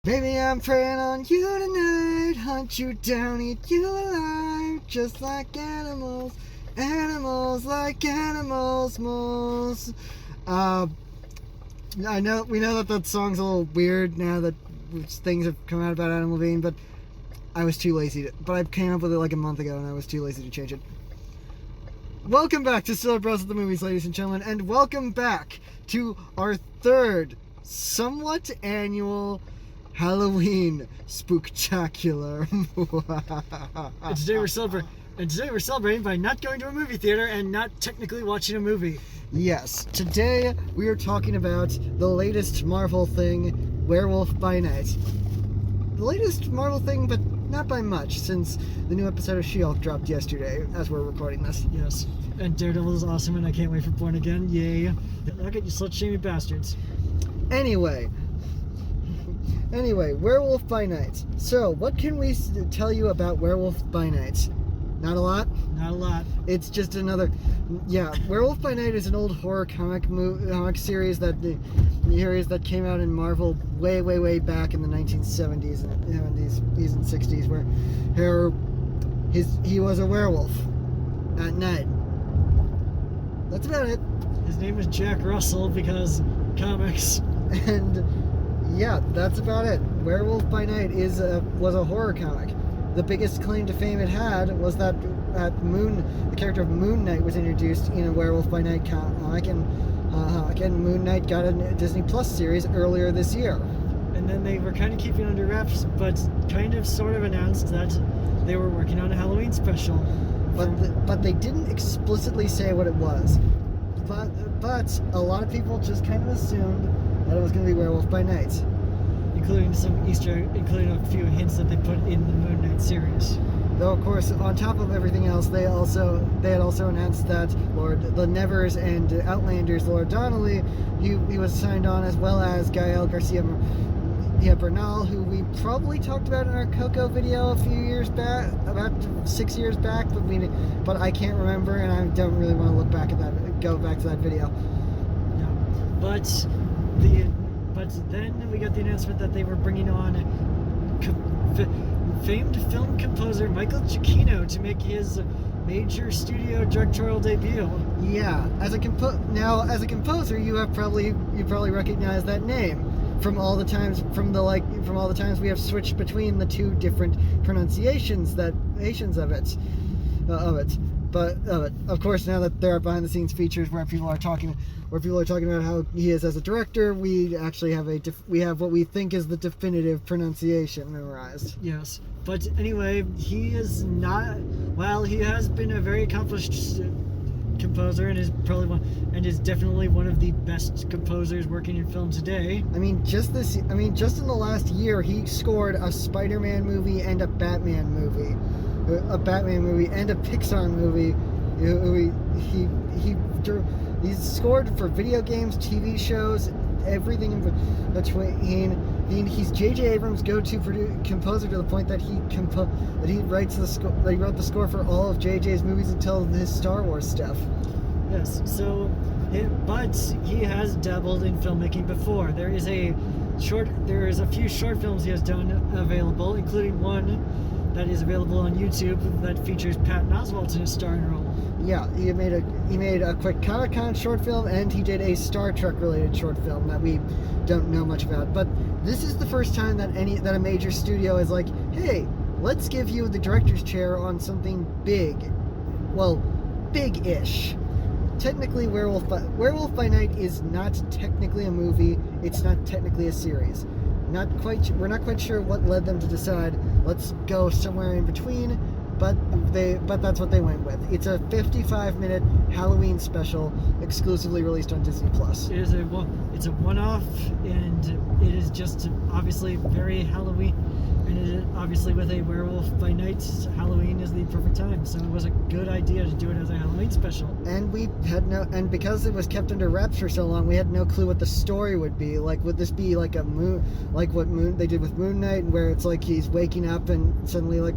Baby, I'm preying on you tonight. Hunt you down, eat you alive. Just like animals. Animals like animals, moles. We know that song's a little weird now that things have come out about Animal Being, but I was too lazy but I came up with it like a month ago and I was too lazy to change it. Welcome back to StillerBros at the Movies, ladies and gentlemen, and welcome back to our third, somewhat annual Halloween spooktacular. And today we're celebrating by not going to a movie theater and not technically watching a movie. Yes, today we are talking about the latest Marvel thing, Werewolf by Night. The latest Marvel thing, but not by much, since the new episode of She-Hulk dropped yesterday, as we're recording this. Yes, and Daredevil is awesome, and I can't wait for Born Again. Yay! Look at you slut-shaming bastards. Anyway, Werewolf by Night. So, what can we tell you about Werewolf by Night? Not a lot? Not a lot. It's just another... Yeah, Werewolf by Night is an old horror comic series that came out in Marvel way back in the 1970s and 60s, where he was a werewolf at night. That's about it. His name is Jack Russell because comics. And yeah, that's about it. Werewolf by Night was a horror comic. The biggest claim to fame it had was that the character of Moon Knight was introduced in a Werewolf by Night comic, and Moon Knight got a Disney Plus series earlier this year. And then they were kind of keeping under wraps, but kind of sort of announced that they were working on a Halloween special. But they didn't explicitly say what it was. But a lot of people just kind of assumed that it was going to be Werewolf by Night. Including a few hints that they put in the Moon Knight series. Though, of course, on top of everything else, they had also announced that the Nevers and Outlanders, Lord Donnelly, he was signed on, as well as Gael Garcia Bernal, who we probably talked about in our Coco video a few years back, about 6 years back, but I can't remember, and I don't really want to go back to that video. No, but then we got the announcement that they were bringing on famed film composer Michael Giacchino to make his major studio directorial debut. Yeah, as a composer, you probably recognize that name from all the times we have switched between the two different pronunciations of it. But of course, now that there are behind-the-scenes features where people are talking about how he is as a director, we actually have what we think is the definitive pronunciation memorized. Yes, but anyway, he is not. While he has been a very accomplished composer and is definitely one of the best composers working in film today. Just in the last year, he scored a Spider-Man movie and a Batman movie. And a Pixar movie. He's scored for video games, TV shows, everything in between. He's J.J. Abrams' go-to composer to the point that he wrote the score for all of J.J.'s movies until his Star Wars stuff. Yes, but he has dabbled in filmmaking before. There is a few short films he has done available, including one that is available on YouTube that features Patton Oswalt in a starring role. Yeah, he made a quick Comic-Con short film, and he did a Star Trek related short film that we don't know much about. But this is the first time that a major studio is like, hey, let's give you the director's chair on something big. Well, big-ish. Technically, Werewolf by Night is not technically a movie. It's not technically a series. We're not quite sure what led them to decide let's go somewhere in between, but that's what they went with. It's a 55-minute Halloween special exclusively released on Disney Plus. It's a one-off, and it is just obviously very Halloween. And it is obviously with a Werewolf by Night, Halloween is the perfect time. So it was a good idea to do it as a Halloween special. And because it was kept under wraps for so long, we had no clue what the story would be. Like, would this be like they did with Moon Knight, where it's like he's waking up and suddenly like,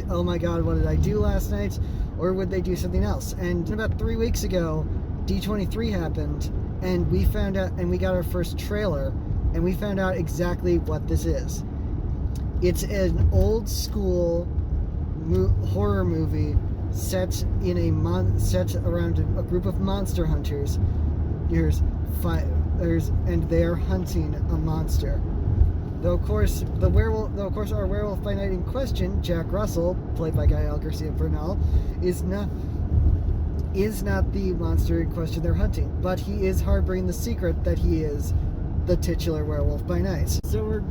oh my God, what did I do last night? Or would they do something else? And about 3 weeks ago, D23 happened, and we found out, and we got our first trailer. and we found out exactly what this is. It's an old school horror movie set set around a group of monster hunters. And they are hunting a monster. Though of course our werewolf by night in question, Jack Russell, played by Gael Garcia Bernal, is not the monster in question they're hunting, but he is harboring the secret that he is the titular werewolf by night. So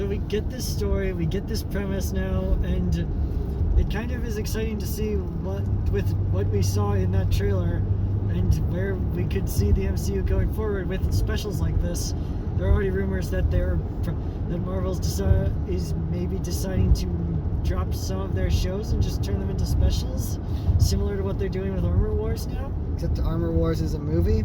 we get this story, we get this premise now, and it kind of is exciting to see what we saw in that trailer and where we could see the MCU going forward with specials like this. There are already rumors that Marvel's is maybe deciding to drop some of their shows and just turn them into specials, similar to what they're doing with Armor Wars now. Except Armor Wars is a movie.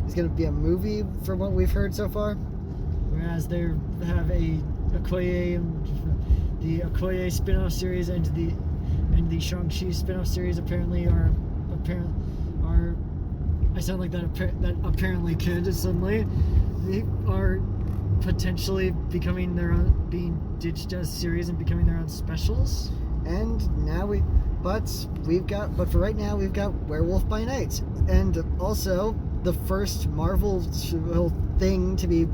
It's going to be a movie from what we've heard so far. Whereas they have the Okoye spin-off series and the Shang-Chi spin-off series apparently are I sound like that apparently kid suddenly. They are potentially becoming their own, being ditched as series and becoming their own specials. And now but for right now we've got Werewolf by Night, and also the first Marvel thing to be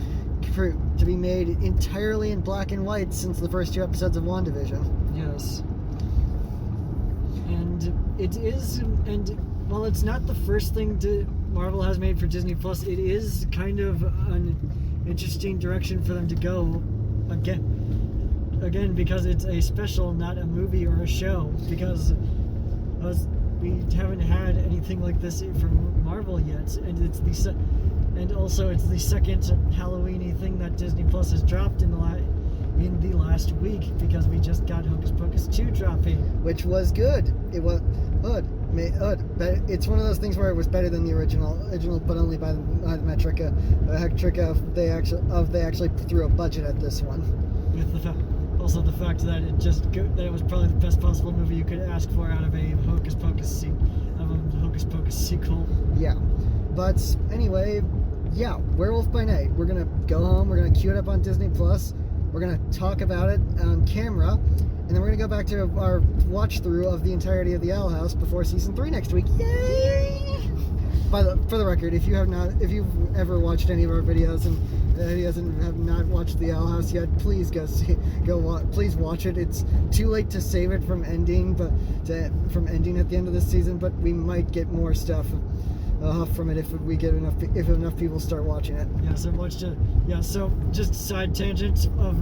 made entirely in black and white since the first 2 episodes of WandaVision. Yes. And it is, and while it's not the first thing Marvel has made for Disney Plus, it is kind of an interesting direction for them to go again because it's a special, not a movie or a show, because we haven't had anything like this from Marvel yet, and it's the second Halloween-y thing that Disney Plus has dropped in the last week, because we just got Hocus Pocus 2 dropping, which was good. It was good. But it's one of those things where it was better than the original, but only by the metric of they actually threw a budget at this one. With the fact that it was probably the best possible movie you could ask for out of a Hocus Pocus sequel. Yeah, but anyway, yeah, Werewolf by Night. We're gonna go home. We're gonna queue it up on Disney Plus. We're gonna talk about it on camera, and then we're gonna go back to our watch through of the entirety of the Owl House before season 3 next week. Yay! For the record, if you've ever watched any of our videos and have not watched the Owl House yet, please please watch it. It's too late to save it from ending, at the end of this season. But we might get more stuff from it if enough people start watching it. Yeah, so watched it. Yeah, so just side tangent of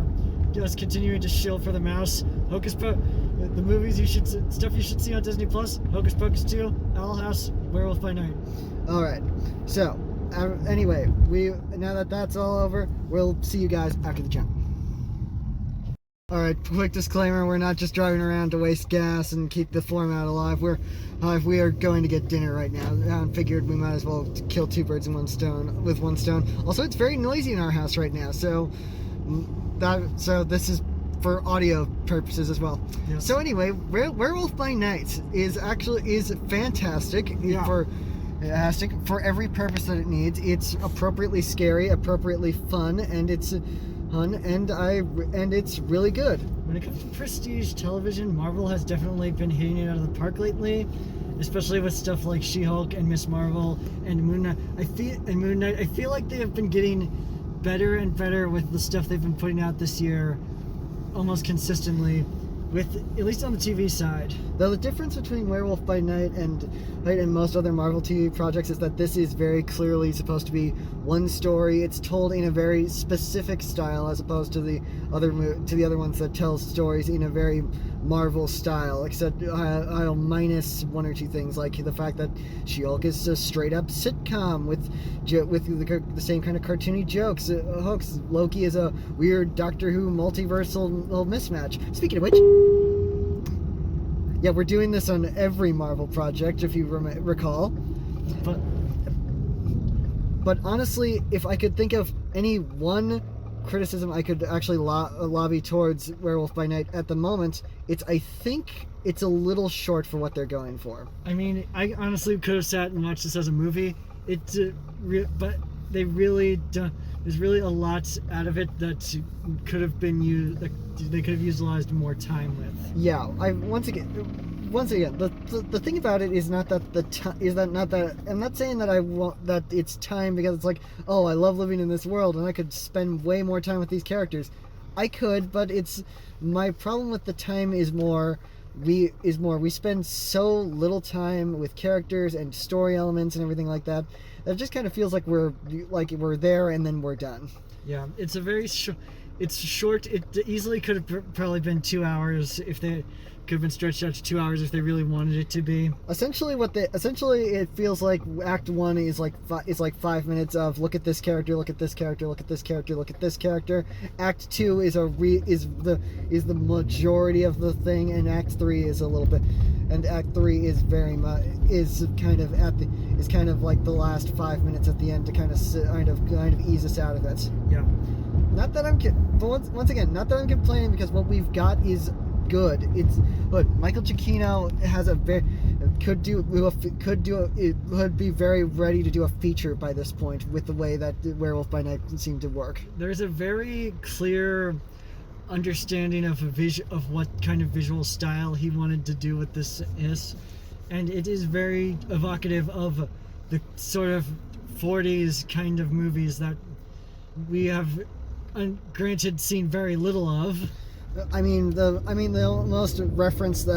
just continuing to shill for the mouse. The movies stuff you should see on Disney Plus: Hocus Pocus 2, Owl House, Werewolf by Night. All right. So anyway, now that that's all over, we'll see you guys after the jump. All right, quick disclaimer: we're not just driving around to waste gas and keep the format alive. We are going to get dinner right now. I figured we might as well kill 2 birds with one stone. Also, it's very noisy in our house right now, so this is for audio purposes as well. Yes. So anyway, Werewolf by Night is fantastic. Yeah. For every purpose that it needs. It's appropriately scary, appropriately fun, and it's really good. When it comes to prestige television, Marvel has definitely been hitting it out of the park lately, especially with stuff like She-Hulk and Miss Marvel and Moon Knight. I feel like they have been getting better and better with the stuff they've been putting out this year, almost consistently, at least on the TV side. Though the difference between Werewolf by Night and most other Marvel TV projects is that this is very clearly supposed to be one story. It's told in a very specific style, as opposed to the other ones that tell stories in a very Marvel style, except minus 1 or 2 things, like the fact that She-Hulk is a straight up sitcom with the same kind of cartoony jokes. Loki is a weird Doctor Who multiversal mismatch. Speaking of which, yeah, we're doing this on every Marvel project, if you recall. But honestly, if I could think of any one criticism I could actually lobby towards Werewolf by Night at the moment, I think it's a little short for what they're going for. I mean, I honestly could have sat and watched this as a movie. But they really don't. there's really a lot out of it that could have been used. That they could have utilized more time with. Yeah, once again, the thing about it is not that I'm not saying that I want that it's time because it's like, oh, I love living in this world and I could spend way more time with these characters. I could, but it's my problem with the time is more. We spend so little time with characters and story elements and everything like that. That just kind of feels like we're there and then we're done. Yeah, it's a very it's short. It easily could have probably been 2 hours if they could have been stretched out to 2 hours if they really wanted it to be. Essentially, it feels like Act 1 is like 5 minutes of look at this character, look at this character, look at this character, look at this character. Act 2 is the majority of the thing, and Act 3 is a little bit, and Act 3 is kind of like the last 5 minutes at the end to kind of ease us out of it. Yeah. Not that I'm, but once again, not that I'm complaining because what we've got is good. Michael Giacchino has would be very ready to do a feature by this point with the way that Werewolf by Night seemed to work. There's a very clear understanding of what kind of visual style he wanted to do with this is, and it is very evocative of the sort of 40s kind of movies that we have granted seen very little of. I mean the most reference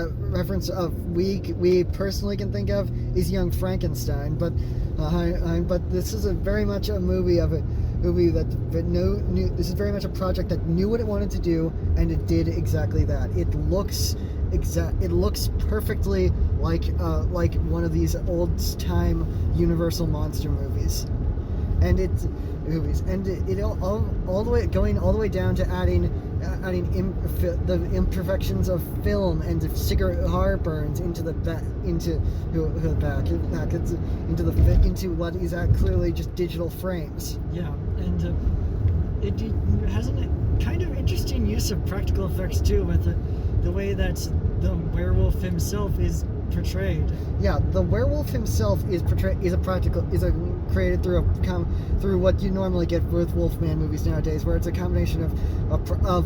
we personally can think of is Young Frankenstein, but this is very much a movie this is very much a project that knew what it wanted to do and it did exactly that. It looks perfectly like one of these old time Universal monster movies. And it all the way down to adding the imperfections of film and of cigarette heartburns into what is clearly just digital frames. Yeah, and it has a kind of interesting use of practical effects too, with the way that the werewolf himself is portrayed. Yeah, the werewolf himself is created through what you normally get with Wolfman movies nowadays, where it's a combination of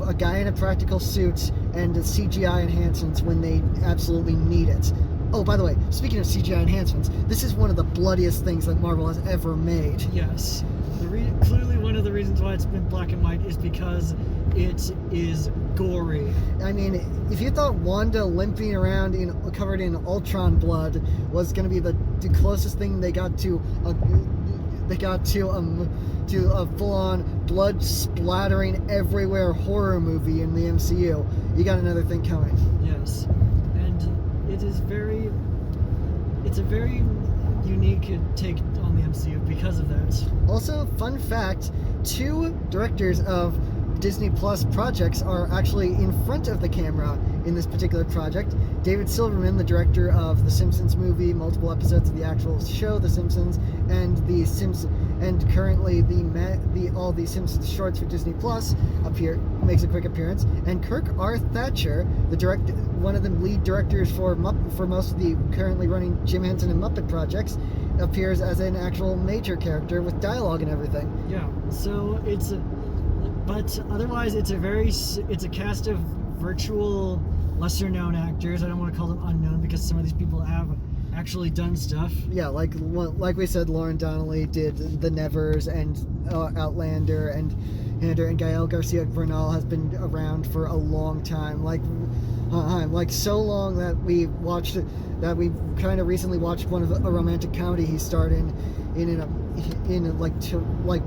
a guy in a practical suit and CGI enhancements when they absolutely need it. Oh, by the way, speaking of CGI enhancements, this is one of the bloodiest things that Marvel has ever made. Yes. Clearly one of the reasons why it's been black and white is because it is gory. I mean, if you thought Wanda limping around covered in Ultron blood was going to be the closest thing they got to a full-on blood splattering everywhere horror movie in the MCU, you got another thing coming. Yes. And it's a very unique take on the MCU because of that. Also, fun fact, 2 directors of Disney Plus projects are actually in front of the camera in this particular project. David Silverman, the director of the Simpsons movie, multiple episodes of the actual show The Simpsons, and currently all the Simpsons shorts for Disney Plus makes a quick appearance. And Kirk R. Thatcher, one of the lead directors for most of the currently running Jim Henson and Muppet projects, appears as an actual major character with dialogue and everything. Yeah. So but otherwise it's a cast of virtual lesser known actors. I don't want to call them unknown because some of these people have actually done stuff. Yeah, like we said, Lauren Donnelly did The Nevers and Outlander, and Gael Garcia Bernal has been around for a long time, like so long that we kind of recently watched a romantic comedy he starred in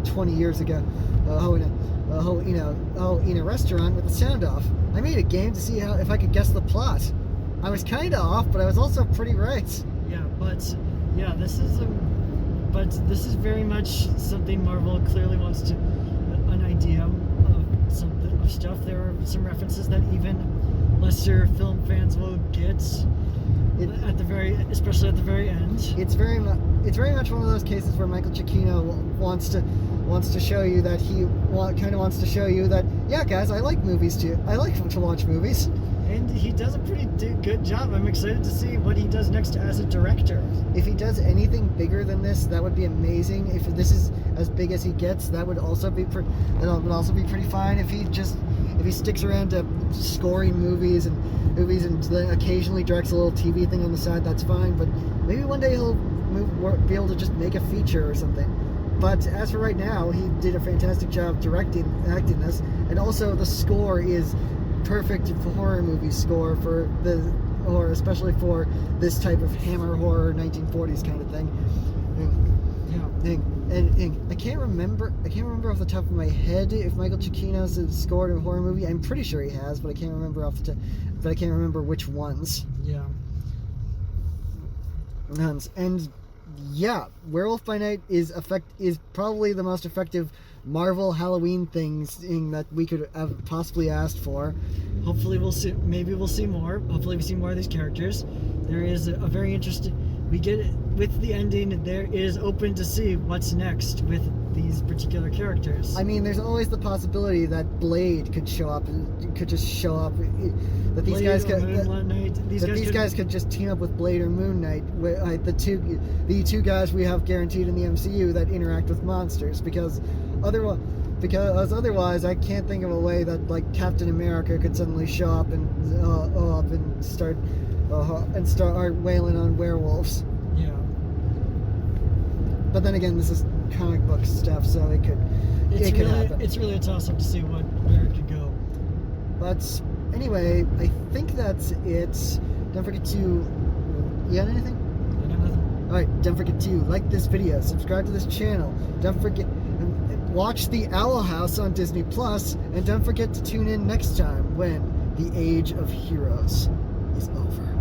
20 years ago. In a restaurant with the sound off. I made a game to see if I could guess the plot. I was kind of off, but I was also pretty right. This is very much something Marvel clearly wants to, an idea of stuff. There are some references that even lesser film fans will get especially at the very end. It's very much one of those cases where Michael Giacchino wants to show you that yeah, guys, I like movies too. I like to watch movies. And he does a pretty good job. I'm excited to see what he does next as a director. If he does anything bigger than this, that would be amazing. If this is as big as he gets. That would also be pretty fine if he sticks around to scoring movies and then occasionally directs a little TV thing on the side. That's fine, but maybe one day he'll be able to just make a feature or something. But as for right now, he did a fantastic job directing and acting this, and also the score is perfect for horror movie score or especially for this type of hammer horror 1940s kind of thing. And I can't remember off the top of my head if Michael Giacchino's scored a horror movie. I'm pretty sure he has, but I can't remember which ones. Yeah. And yeah, Werewolf by Night is probably the most effective Marvel Halloween thing that we could have possibly asked for. Hopefully we'll see. Maybe we'll see more. Hopefully we see more of these characters. There is a very interesting. We get it with the ending. There is open to see what's next with these particular characters. I mean, there's always the possibility that Blade could show up. That these Blade guys or could. Moon Knight. These guys could just team up with Blade or Moon Knight, the two guys we have guaranteed in the MCU that interact with monsters. Because otherwise, I can't think of a way that like Captain America could suddenly show up and start wailing on werewolves. Yeah. But then again, this is comic book stuff, so it could happen. It's really a toss-up to see where it could go. But anyway, I think that's it. Don't forget to... You got anything? I got nothing. Alright, don't forget to like this video, subscribe to this channel. Don't forget... Watch The Owl House on Disney Plus, and don't forget to tune in next time when The Age of Heroes is over.